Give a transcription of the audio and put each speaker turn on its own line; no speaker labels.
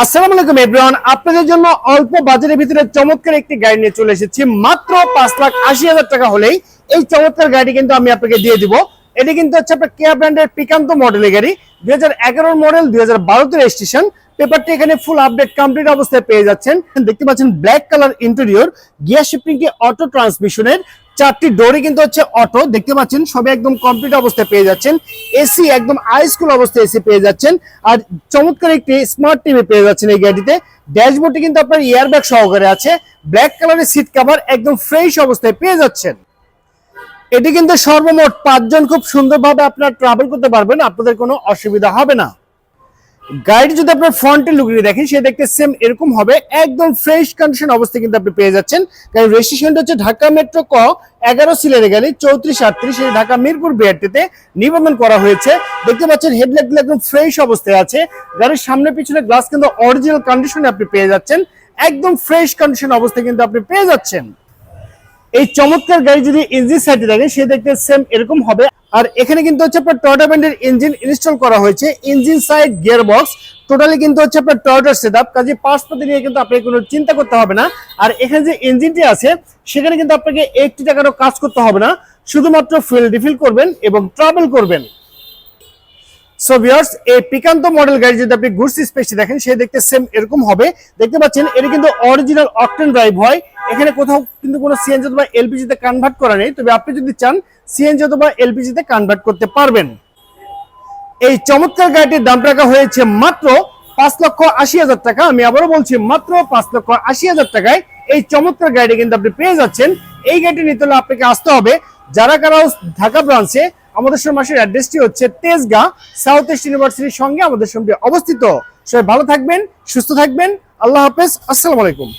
আসসালামু আলাইকুম এভরিওয়ান, আপনাদের জন্য অল্প বাজেটের ভিতরে চমৎকার একটি গাড়ি নিয়ে চলে এসেছি। মাত্র 5,80,000 টাকা হলেই এই চমৎকার গাড়িটি কিন্তু আমি আপনাকে দিয়ে দিব। এটি কিন্তু হচ্ছে আপনার কেয়া ব্র্যান্ডের পিকান্তো মডেলের গাড়ি, 2011 মডেল, 2012 তে রেজিস্ট্রেশন। পেপারটি এখানে ফুল আপডেট কমপ্লিট অবস্থায় পেয়ে যাচ্ছেন। দেখতে পাচ্ছেন black colour interior, gear shifting টি অটো ট্রান্সমিশনের, চারটি ডোরই কিন্তু হচ্ছে অটো। দেখতে পাচ্ছেন সবই একদম কমপ্লিট অবস্থায় পেয়ে যাচ্ছেন। এসি একদম আইসকুল অবস্থায় এসি পেয়ে যাচ্ছেন। আর চমৎকার একটি স্মার্ট টিভি পেয়ে যাচ্ছেন এই গাড়িতে। ড্যাশবোর্ডটি কিন্তু আপনার এয়ারব্যাগ সহকারে আছে। ব্ল্যাক কালারের সিট কভার একদম ফ্রেশ অবস্থায় পেয়ে যাচ্ছেন। এটি কিন্তু সর্বমোট 5 জন খুব সুন্দরভাবে আপনারা ট্রাভেল করতে পারবেন, আপনাদের কোনো অসুবিধা হবে না। গাড়ি যদি আপনার ফ্রন্টে লুকিয়ে দেখেন, সে দেখতে সেম এরকম হবে, একদম ফ্রেশ কন্ডিশন অবস্থায় কিন্তু আপনি পেয়ে যাচ্ছেন। কারণ রেজিস্ট্রেশনটা হচ্ছে ঢাকা মেট্রো ক 11 সিলের গাড়ি 3438, ঢাকা মিরপুর বিআরটিতে নিবন্ধন করা হয়েছে। দেখতে পাচ্ছেন হেডলাইটগুলো একদম ফ্রেশ অবস্থায় আছে। গাড়ির সামনে পিছনে গ্লাস কিন্তু অরিজিনাল কন্ডিশনে আপনি পেয়ে যাচ্ছেন, একদম ফ্রেশ কন্ডিশন অবস্থায় কিন্তু আপনি পেয়ে যাচ্ছেন। এই চমৎকার গাড়ি যদি ইঞ্জিন সাইডে দেখেন, সে দেখতে সেম এরকম হবে। আর এখানে কিন্তু হচ্ছে আপনার টয়োটা ব্র্যান্ডের ইঞ্জিন ইনস্টল করা হয়েছে। Engine side, gear box totally কিন্তু হচ্ছে আপনার টয়োটার সেটআপ, কাজে পার্টসপাতি নিয়ে কিন্তু আপনাকে কোনো চিন্তা করতে হবে না। আর এখানে যে ইঞ্জিনটি আছে, সেখানে কিন্তু আপনাকে 80 টাকারও কাজ করতে হবে না, শুধুমাত্র ফুয়েল রিফিল করবেন এবং ট্রাভেল করবেন। সো ভিউয়ার্স, এই পিকান্তো মডেল গাড়ি যদি আপনি গুডস স্পেসটি দেখেন, সে দেখতে সেম এরকম হবে। দেখতে পাচ্ছেন এটা কিন্তু অরিজিনাল অকটেন ড্রাইভ হয়। এখানে কোথাও কিন্তু কোনো সিএনজি অথবা এলপিজি তে কনভার্ট করা নেই, তবে আপনি যদি চান সিএনজি অথবা এলপিজি তে কনভার্ট করতে পারবেন। এই চমৎকার গাড়িটির দাম রাখা হয়েছে মাত্র 5,80,000 টাকা। আমি আবারও বলছি, মাত্র 5,80,000 টাকায় এই চমৎকার গাড়িটি কিন্তু আপনি পেয়ে যাচ্ছেন। এই গাড়িটি নিতে হলে আপনাকে আসতে হবে জারাকারা ঢাকা ব্রাঞ্চে। আমাদের মাসের অ্যাড্রেসটি হচ্ছে তেজগাঁ, সাউথ ইস্ট ইউনিভার্সিটির সঙ্গে আমাদের সঙ্গে অবস্থিত। সবাই ভালো থাকবেন, সুস্থ থাকবেন, আল্লাহ হাফেজ, আসসালামু আলাইকুম।